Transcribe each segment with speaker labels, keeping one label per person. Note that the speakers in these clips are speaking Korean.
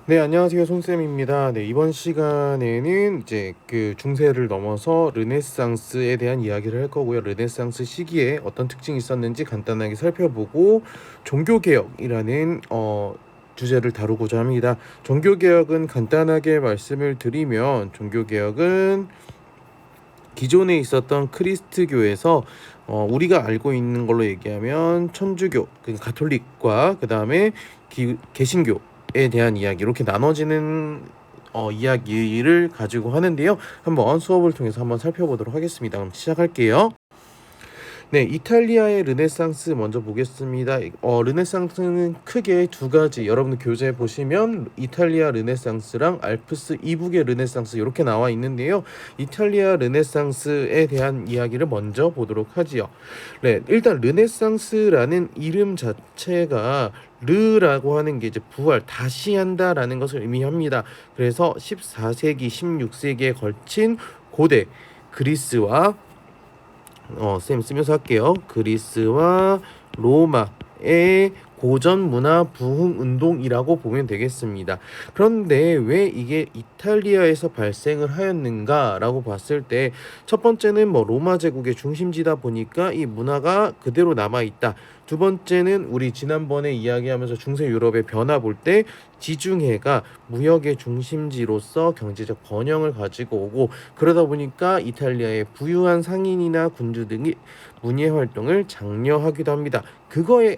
Speaker 1: 네, 안녕하세요. 손쌤입니다. 네, 이번 시간에는 이제 그 중세를 넘어서 르네상스에 대한 이야기를 할 거고요. 르네상스 시기에 어떤 특징이 있었는지 간단하게 살펴보고 종교개혁이라는 주제를 다루고자 합니다. 종교개혁은 간단하게 말씀을 드리면 종교개혁은 기존에 있었던 크리스트교에서 우리가 알고 있는 걸로 얘기하면 천주교, 그 가톨릭과 그 다음에 개신교에 대한 이야기 이렇게 나눠지는 이야기를 가지고 하는데요. 한번 수업을 통해서 한번 살펴보도록 하겠습니다. 그럼 시작할게요. 네, 이탈리아의 르네상스 먼저 보겠습니다. 르네상스는 크게 두 가지, 여러분 교재 보시면 이탈리아 르네상스랑 알프스 이북의 르네상스 이렇게 나와 있는데요. 이탈리아 르네상스에 대한 이야기를 먼저 보도록 하지요. 네, 일단 르네상스라는 이름 자체가 르라고 하는 게 이제 부활, 다시 한다라는 것을 의미합니다. 그래서 14세기, 16세기에 걸친 고대 그리스와 쌤 쓰면서 할게요. 그리스와 로마의 고전 문화 부흥 운동이라고 보면 되겠습니다. 그런데 왜 이게 이탈리아에서 발생을 하였는가라고 봤을 때 첫 번째는 뭐 로마 제국의 중심지다 보니까 이 문화가 그대로 남아 있다. 두 번째는 우리 지난번에 이야기하면서 중세 유럽의 변화 볼 때 지중해가 무역의 중심지로서 경제적 번영을 가지고 오고 그러다 보니까 이탈리아의 부유한 상인이나 군주 등이 문예 활동을 장려하기도 합니다. 그거에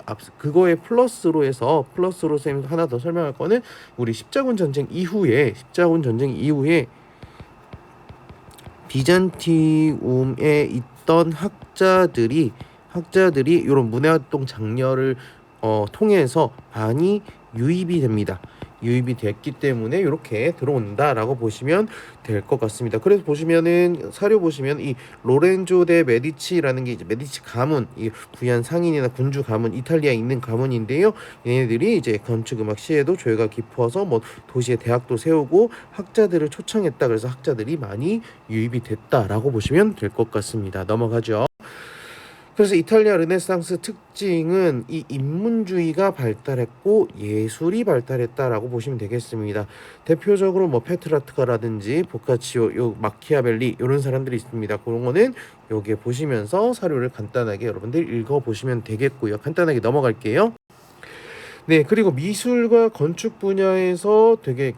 Speaker 1: 플러스로 쌤 하나 더 설명할 거는 우리 십자군 전쟁 이후에 비잔티움에 있던 학자들이 이런 문예 활동 장려를 통해서 많이 유입이 됩니다. 유입이 됐기 때문에 이렇게 들어온다라고 보시면 될 것 같습니다. 그래서 보시면은 사료 보시면 이 로렌조 데 메디치라는 게 이제 메디치 가문, 이 부유한 상인이나 군주 가문, 이탈리아에 있는 가문인데요. 얘네들이 이제 건축 음악 시에도 조예가 깊어서 뭐 도시에 대학도 세우고 학자들을 초청했다. 그래서 학자들이 많이 유입이 됐다라고 보시면 될 것 같습니다. 넘어가죠. 그래서 이탈리아 르네상스 특징은 이 인문주의가 발달했고 예술이 발달했다라고 보시면 되겠습니다. 대표적으로 뭐 페트라트가라든지 보카치오, 요 마키아벨리 이런 사람들이 있습니다. 그런 거는 여기에 보시면서 사료를 간단하게 여러분들 읽어 보시면 되겠고요. 간단하게 넘어갈게요. 네, 그리고 미술과 건축 분야에서 되게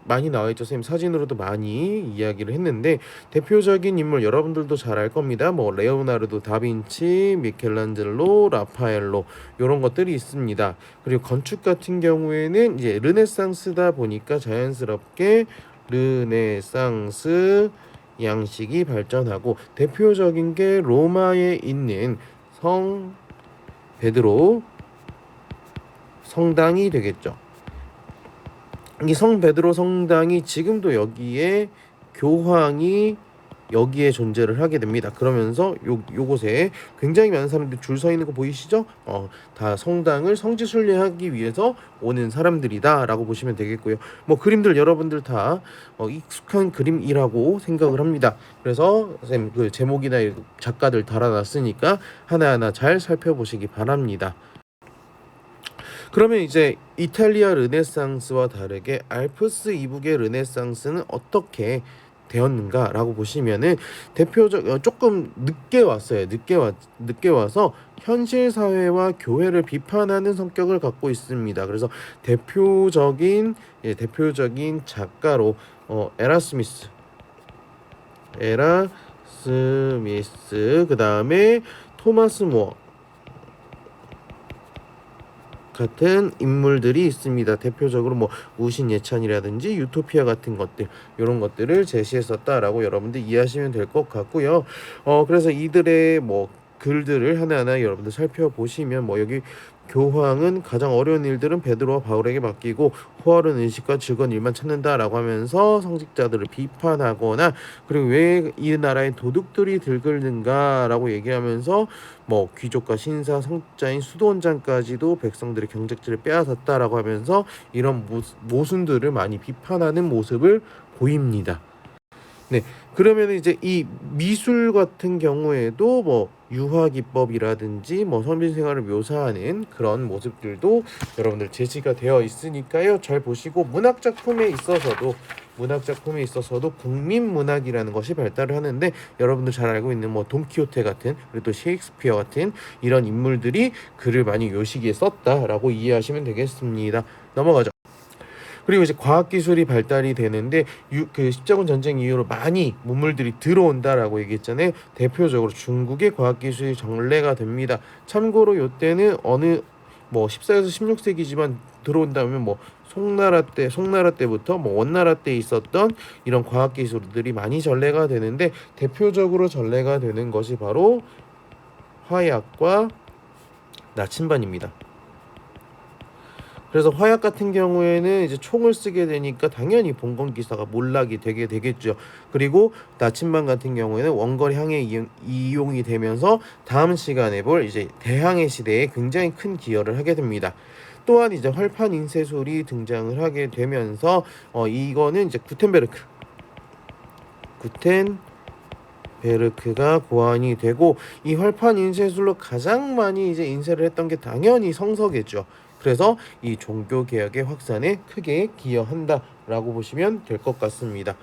Speaker 1: 많이 나와 있죠. 선생님 사진으로도 많이 이야기를 했는데 대표적인 인물 여러분들도 잘 알 겁니다. 뭐 레오나르도 다빈치, 미켈란젤로, 라파엘로 이런 것들이 있습니다. 그리고 건축 같은 경우에는 이제 르네상스다 보니까 자연스럽게 르네상스 양식이 발전하고 대표적인 게 로마에 있는 성 베드로 성당이 되겠죠. 이 성 베드로 성당이 지금도 여기에 교황이 여기에 존재를 하게 됩니다. 그러면서 요곳에 굉장히 많은 사람들이 줄 서 있는 거 보이시죠? 다 성당을 성지 순례하기 위해서 오는 사람들이다라고 보시면 되겠고요. 뭐 그림들 여러분들 다 익숙한 그림이라고 생각을 합니다. 그래서 선생님 그 제목이나 작가들 달아놨으니까 하나하나 잘 살펴보시기 바랍니다. 그러면 이제 이탈리아 르네상스와 다르게 알프스 이북의 르네상스는 어떻게 되었는가라고 보시면은 대표적 조금 늦게 왔어요. 늦게 와서 현실 사회와 교회를 비판하는 성격을 갖고 있습니다. 그래서 대표적인 작가로 에라스미스 그다음에 토마스 모어 같은 인물들이 있습니다. 대표적으로 뭐 우신 예찬이라든지 유토피아 같은 것들 이런 것들을 제시했었다라고 여러분들 이해하시면 될 것 같고요. 그래서 이들의 뭐 글들을 하나하나 여러분들 살펴보시면 뭐 여기 교황은 가장 어려운 일들은 베드로와 바울에게 맡기고 호화로운 의식과 즐거운 일만 찾는다라고 하면서 성직자들을 비판하거나 그리고 왜 이 나라의 도둑들이 들끓는가라고 얘기하면서 뭐 귀족과 신사 성자인 수도원장까지도 백성들의 경작지를 빼앗았다라고 하면서 이런 모순들을 많이 비판하는 모습을 보입니다. 네, 그러면 이제 이 미술 같은 경우에도 뭐 유화 기법이라든지 뭐 서민 생활을 묘사하는 그런 모습들도 여러분들 제시가 되어 있으니까요. 잘 보시고 문학 작품에 있어서도 국민 문학이라는 것이 발달을 하는데 여러분들 잘 알고 있는 뭐 돈키호테 같은 그리고 또 셰익스피어 같은 이런 인물들이 글을 많이 요 시기에 썼다라고 이해하시면 되겠습니다. 넘어가죠. 그리고 이제 과학기술이 발달이 되는데 그 십자군 전쟁 이후로 많이 문물들이 들어온다라고 얘기했잖아요. 대표적으로 중국의 과학기술이 전래가 됩니다. 참고로 이때는 어느 뭐 14에서 16세기지만 들어온다면 뭐 송나라 때부터 뭐 원나라 때 있었던 이런 과학기술들이 많이 전래가 되는데 대표적으로 전래가 되는 것이 바로 화약과 나침반입니다. 그래서 화약 같은 경우에는 이제 총을 쓰게 되니까 당연히 봉건 기사가 몰락이 되게 되겠죠. 그리고 나침반 같은 경우에는 원거리 항해 이용이 되면서 다음 시간에 볼 이제 대항해 시대에 굉장히 큰 기여를 하게 됩니다. 또한 이제 활판 인쇄술이 등장을 하게 되면서 이거는 이제 구텐베르크가 고안이 되고 이 활판 인쇄술로 가장 많이 이제 인쇄를 했던 게 당연히 성서겠죠. 그래서 이 종교 개혁의 확산에 크게 기여한다라고 보시면 될 것 같습니다.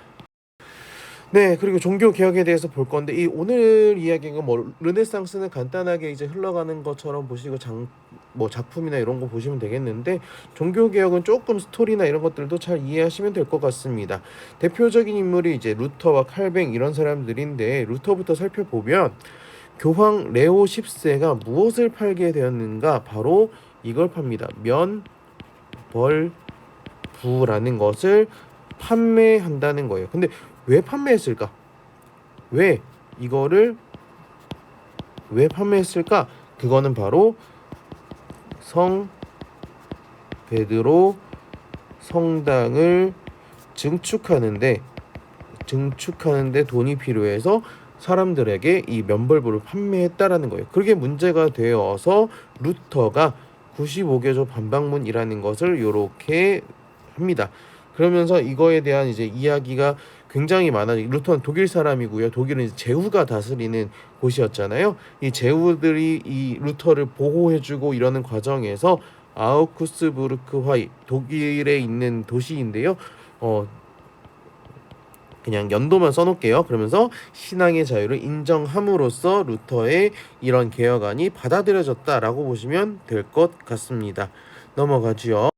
Speaker 1: 네, 그리고 종교 개혁에 대해서 볼 건데 이 오늘 이야기가 뭐 르네상스는 간단하게 이제 흘러가는 것처럼 보시고 뭐 작품이나 이런 거 보시면 되겠는데 종교 개혁은 조금 스토리나 이런 것들도 잘 이해하시면 될 것 같습니다. 대표적인 인물이 이제 루터와 칼뱅 이런 사람들인데 루터부터 살펴보면 교황 레오 10세가 무엇을 팔게 되었는가? 바로 이걸 팝니다. 면벌부라는 것을 판매한다는 거예요. 근데 왜 판매했을까? 왜 이거를 왜 판매했을까? 그거는 바로 성 베드로 성당을 증축하는데 돈이 필요해서 사람들에게 이 면벌부를 판매했다라는 거예요. 그게 문제가 되어서 루터가 95개조 반박문이라는 것을 이렇게 합니다. 그러면서 이거에 대한 이제 이야기가 굉장히 많아요. 루터는 독일 사람이고요. 독일은 이제 제후가 다스리는 곳이었잖아요. 이 제후들이 이 루터를 보호해주고 이러는 과정에서 아우쿠스부르크화이 독일에 있는 도시인데요. 그냥 연도만 써놓을게요. 그러면서 신앙의 자유를 인정함으로써 루터의 이런 개혁안이 받아들여졌다라고 보시면 될 것 같습니다. 넘어가지요.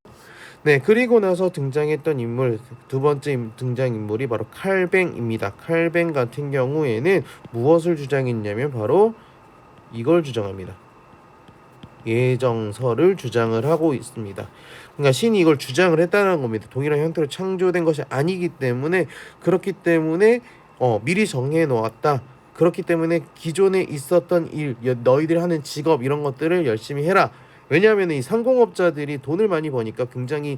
Speaker 1: 네, 그리고 나서 등장했던 인물 두 번째 등장인물이 바로 칼뱅입니다. 칼뱅 같은 경우에는 무엇을 주장했냐면 바로 이걸 주장합니다. 예정서를 주장을 하고 있습니다. 그러니까 신이 이걸 주장을 했다는 겁니다. 동일한 형태로 창조된 것이 아니기 때문에 그렇기 때문에 미리 정해 놓았다. 그렇기 때문에 기존에 있었던 일, 너희들이 하는 직업 이런 것들을 열심히 해라. 왜냐하면 이 상공업자들이 돈을 많이 버니까 굉장히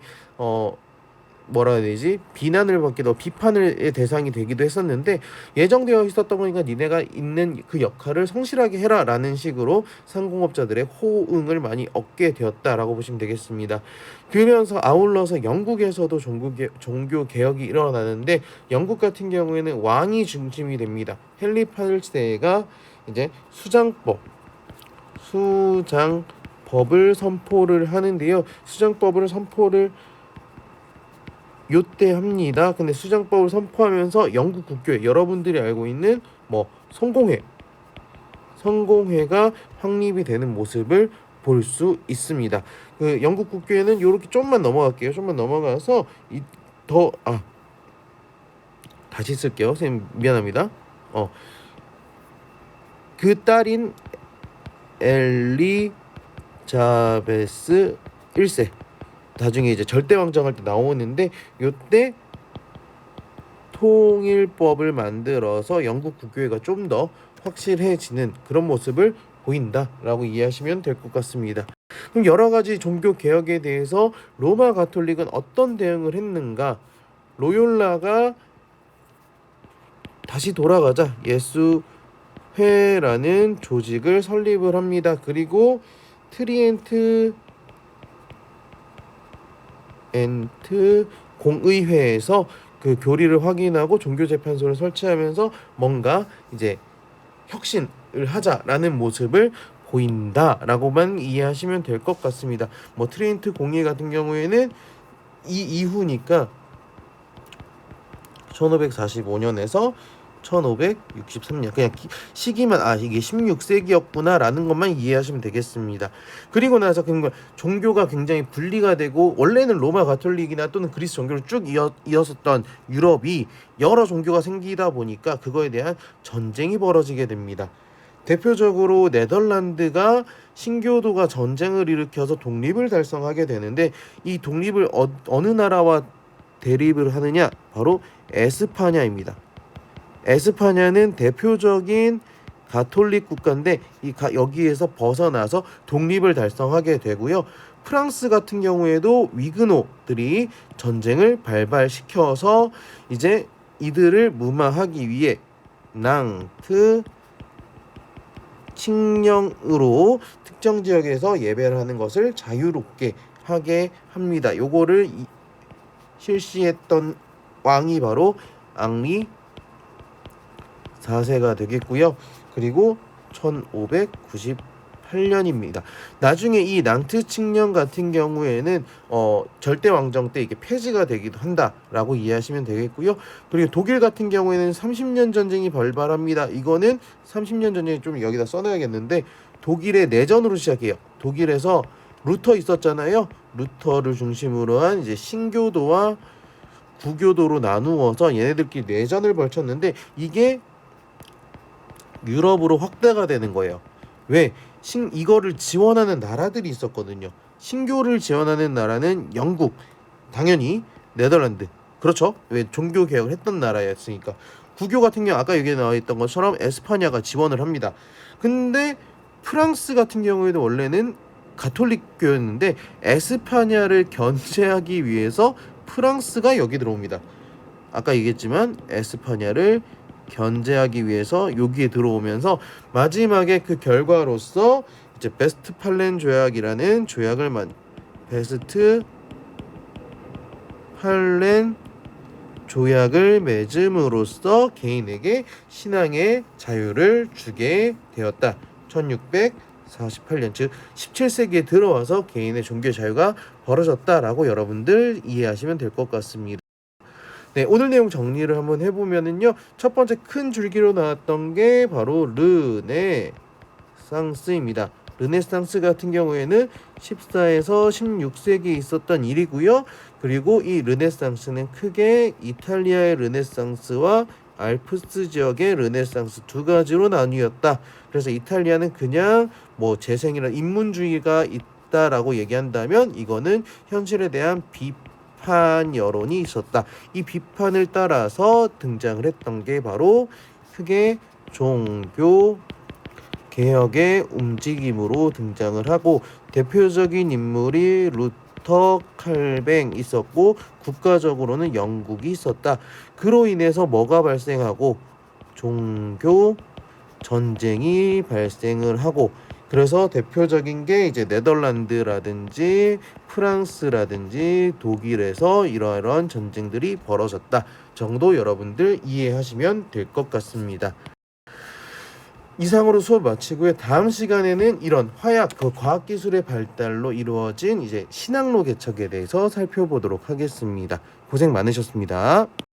Speaker 1: 뭐라 해야 되지? 비난을 받기도 비판의 대상이 되기도 했었는데 예정되어 있었던 거니까 니네가 있는 그 역할을 성실하게 해라라는 식으로 상공업자들의 호응을 많이 얻게 되었다라고 보시면 되겠습니다. 그러면서 아울러서 영국에서도 종교 개혁이 일어나는데 영국 같은 경우에는 왕이 중심이 됩니다. 헨리 8세가 이제 수장법을 선포를 하는데요. 수장법을 선포를 요때 합니다. 근데 수장법을 선포하면서 영국 국교회 여러분들이 알고 있는 뭐 성공회가 확립이 되는 모습을 볼 수 있습니다. 그 영국 국교회는 이렇게 좀만 넘어갈게요. 좀만 넘어가서 다시 쓸게요. 선생님 미안합니다. 그 딸인 엘리자베스 1세 나중에 이제 절대왕정할 때 나오는데 이때 통일법을 만들어서 영국 국교회가 좀 더 확실해지는 그런 모습을 보인다라고 이해하시면 될 것 같습니다. 그럼 여러 가지 종교 개혁에 대해서 로마 가톨릭은 어떤 대응을 했는가? 로욜라가 다시 돌아가자 예수회라는 조직을 설립을 합니다. 그리고 트리엔트 공의회에서 그 교리를 확인하고 종교재판소를 설치하면서 뭔가 이제 하자라는 모습을 보인다라고만 이해하시면 될 것 같습니다. 뭐 트레인트 공예 같은 경우에는 이 이후니까 1545년에서 1563년 그냥 시기만 이게 16세기였구나라는 것만 이해하시면 되겠습니다. 그리고 나서 종교가 굉장히 분리가 되고 원래는 로마 가톨릭이나 또는 그리스 종교를 쭉 이었었던 유럽이 여러 종교가 생기다 보니까 그거에 대한 전쟁이 벌어지게 됩니다. 대표적으로 네덜란드가 신교도가 전쟁을 일으켜서 독립을 달성하게 되는데 이 독립을 어느 나라와 대립을 하느냐? 바로 에스파냐입니다. 에스파냐는 대표적인 가톨릭 국가인데 여기에서 벗어나서 독립을 달성하게 되고요. 프랑스 같은 경우에도 위그노들이 전쟁을 발발시켜서 이제 이들을 무마하기 위해 낭트 칙령으로 특정 지역에서 예배를 하는 것을 자유롭게 하게 합니다. 요거를 실시했던 왕이 바로 앙리 4세가 되겠고요. 그리고 1598년입니다. 나중에 이 낭트 칙령 같은 경우에는 절대 왕정 때 이게 폐지가 되기도 한다라고 이해하시면 되겠고요. 그리고 독일 같은 경우에는 30년 전쟁이 발발합니다. 이거는 30년 전쟁이 좀 여기다 써놔야겠는데 독일의 내전으로 시작해요. 독일에서 루터 있었잖아요. 루터를 중심으로 한 이제 신교도와 구교도로 나누어서 얘네들끼리 내전을 벌쳤는데 이게 유럽으로 확대가 되는 거예요. 왜? 이거를 지원하는 나라들이 있었거든요. 신교를 지원하는 나라는 영국, 당연히 네덜란드. 그렇죠? 왜? 종교 개혁을 했던 나라였으니까. 구교 같은 경우 아까 여기에 나와 있던 것처럼 에스파냐가 지원을 합니다. 근데 프랑스 같은 경우에도 원래는 가톨릭교였는데 에스파냐를 견제하기 위해서 프랑스가 여기 들어옵니다. 아까 얘기했지만 에스파냐를 견제하기 위해서 여기에 들어오면서 마지막에 그 결과로서 이제 베스트팔렌 조약이라는 베스트팔렌 조약을 맺음으로써 개인에게 신앙의 자유를 주게 되었다. 1648년 즉 17세기에 들어와서 개인의 종교 자유가 벌어졌다라고 여러분들 이해하시면 될 것 같습니다. 네, 오늘 내용 정리를 한번 해보면은요. 첫 번째 큰 줄기로 나왔던 게 바로 르네상스입니다. 르네상스 같은 경우에는 14에서 16세기에 있었던 일이고요. 그리고 이 르네상스는 크게 이탈리아의 르네상스와 알프스 지역의 르네상스 두 가지로 나뉘었다. 그래서 이탈리아는 그냥 뭐 재생이나 인문주의가 있다라고 얘기한다면 이거는 현실에 대한 비판 여론이 있었다. 이 비판을 따라서 등장을 했던 게 바로 크게 종교 개혁의 움직임으로 등장을 하고 대표적인 인물이 루터 칼뱅 있었고 국가적으로는 영국이 있었다. 그로 인해서 뭐가 발생하고 종교 전쟁이 발생을 하고 그래서 대표적인 게 이제 네덜란드라든지 프랑스라든지 독일에서 이러한 전쟁들이 벌어졌다 정도 여러분들 이해하시면 될 것 같습니다. 이상으로 수업 마치고요. 다음 시간에는 이런 화약, 과학기술의 발달로 이루어진 이제 신학로 개척에 대해서 살펴보도록 하겠습니다. 고생 많으셨습니다.